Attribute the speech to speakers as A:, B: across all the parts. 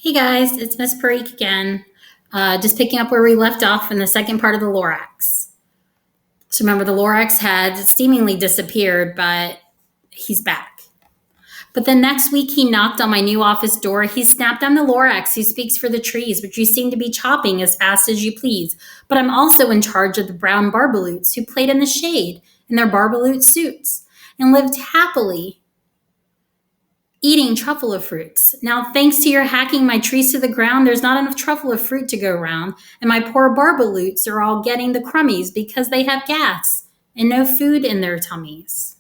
A: Hey guys, it's Miss Parikh again. Just picking up where we left off in the second part of the Lorax. So remember, the Lorax had seemingly disappeared, but he's back. But the next week he knocked on my new office door. He snapped, "I'm the Lorax who speaks for the trees, which you seem to be chopping as fast as you please. But I'm also in charge of the brown barbaloots who played in the shade in their barbaloot suits and lived happily eating truffle of fruits. Now, thanks to your hacking my trees to the ground, there's not enough truffle of fruit to go around, and my poor barbaloots are all getting the crummies because they have gas and no food in their tummies.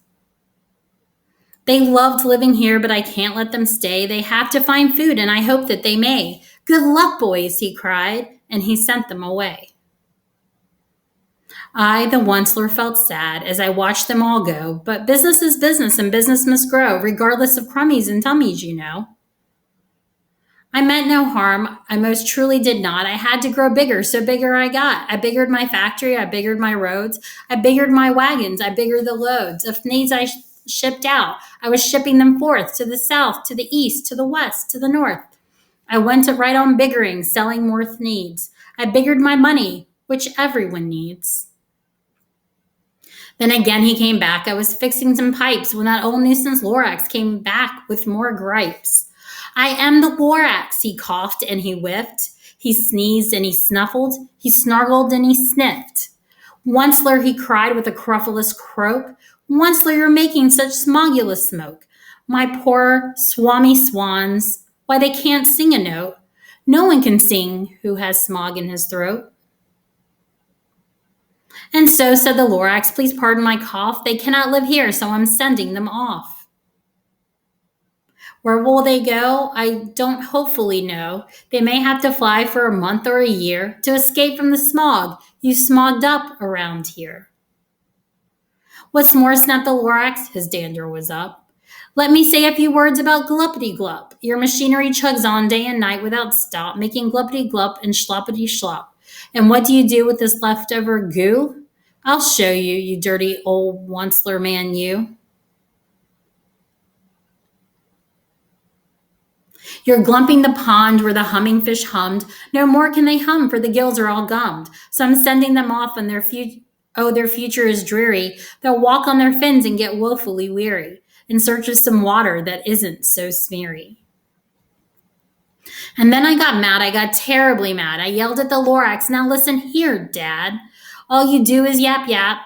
A: They loved living here, but I can't let them stay. They have to find food, and I hope that they may. Good luck, boys," he cried, and he sent them away. I, the Onceler, felt sad as I watched them all go, but business is business and business must grow, regardless of crummies and tummies, you know. I meant no harm. I most truly did not. I had to grow bigger, so bigger I got. I biggered my factory. I biggered my roads. I biggered my wagons. I biggered the loads. Of needs I shipped out, I was shipping them forth to the south, to the east, to the west, to the north. I went right on biggering, selling more needs. I biggered my money, which everyone needs. Then again he came back. I was fixing some pipes when that old nuisance Lorax came back with more gripes. "I am the Lorax," he coughed and he whiffed. He sneezed and he snuffled. He snarled and he sniffed. "Onceler," he cried with a cruffulous croak. "Onceler, you're making such smogulous smoke. My poor swami swans, why they can't sing a note. No one can sing who has smog in his throat." "And so," said the Lorax, "please pardon my cough. They cannot live here, so I'm sending them off." Where will they go? I don't hopefully know. They may have to fly for a month or a year to escape from the smog you smogged up around here. "What's more," snapped the Lorax, his dander was up, "let me say a few words about gluppity glup. Your machinery chugs on day and night without stop, making gluppity glup and schloppity schlop. And what do you do with this leftover goo? I'll show you, you dirty old Onceler man, you. You're glumping the pond where the humming fish hummed. No more can they hum, for the gills are all gummed. So I'm sending them off, and their future is dreary. They'll walk on their fins and get woefully weary, in search of some water that isn't so smeary." And then I got mad. I got terribly mad. I yelled at the Lorax, "Now listen here, Dad. All you do is yap yap.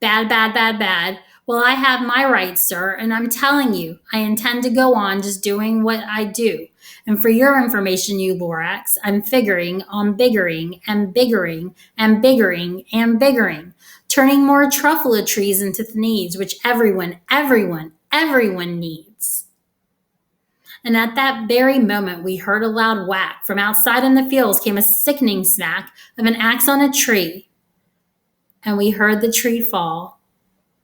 A: Bad, bad, bad, bad. Well, I have my rights, sir, and I'm telling you, I intend to go on just doing what I do. And for your information, you Lorax, I'm figuring on biggering and biggering and biggering and biggering, turning more truffle trees into needs, which everyone needs." And at that very moment, we heard a loud whack. From outside in the fields came a sickening smack of an axe on a tree. And we heard the tree fall,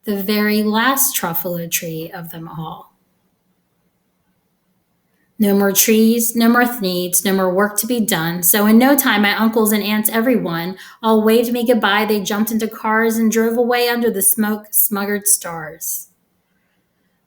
A: the very last truffle tree of them all. No more trees, no more needs, no more work to be done. So in no time, my uncles and aunts, everyone, all waved me goodbye. They jumped into cars and drove away under the smoke-smuggered stars.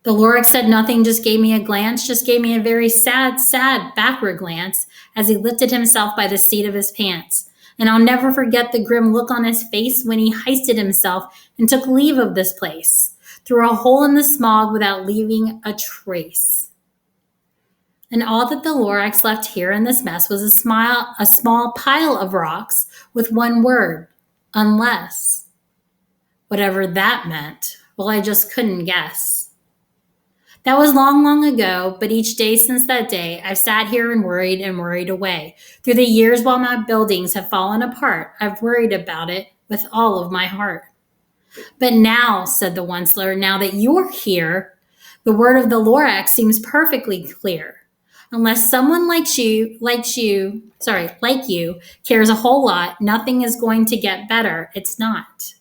A: The Lorax said nothing, just gave me a glance, just gave me a very sad, sad backward glance as he lifted himself by the seat of his pants. And I'll never forget the grim look on his face when he hoisted himself and took leave of this place, through a hole in the smog without leaving a trace. And all that the Lorax left here in this mess was a small pile of rocks with one word, unless. Whatever that meant, well, I just couldn't guess. That was long, long ago, but each day since that day, I've sat here and worried away. Through the years while my buildings have fallen apart, I've worried about it with all of my heart. But now, said the Onceler, now that you're here, the word of the Lorax seems perfectly clear. Unless someone like you cares a whole lot, nothing is going to get better. It's not.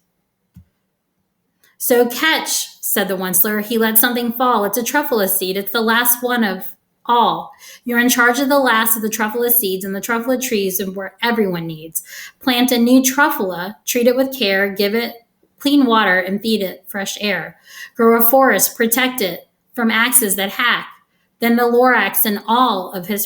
A: So catch, said the Onceler. He let something fall. It's a truffle seed. It's the last one of all. You're in charge of the last of the truffle seeds and the truffle trees and where everyone needs. Plant a new truffle, treat it with care, give it clean water and feed it fresh air. Grow a forest, protect it from axes that hack. Then the Lorax and all of his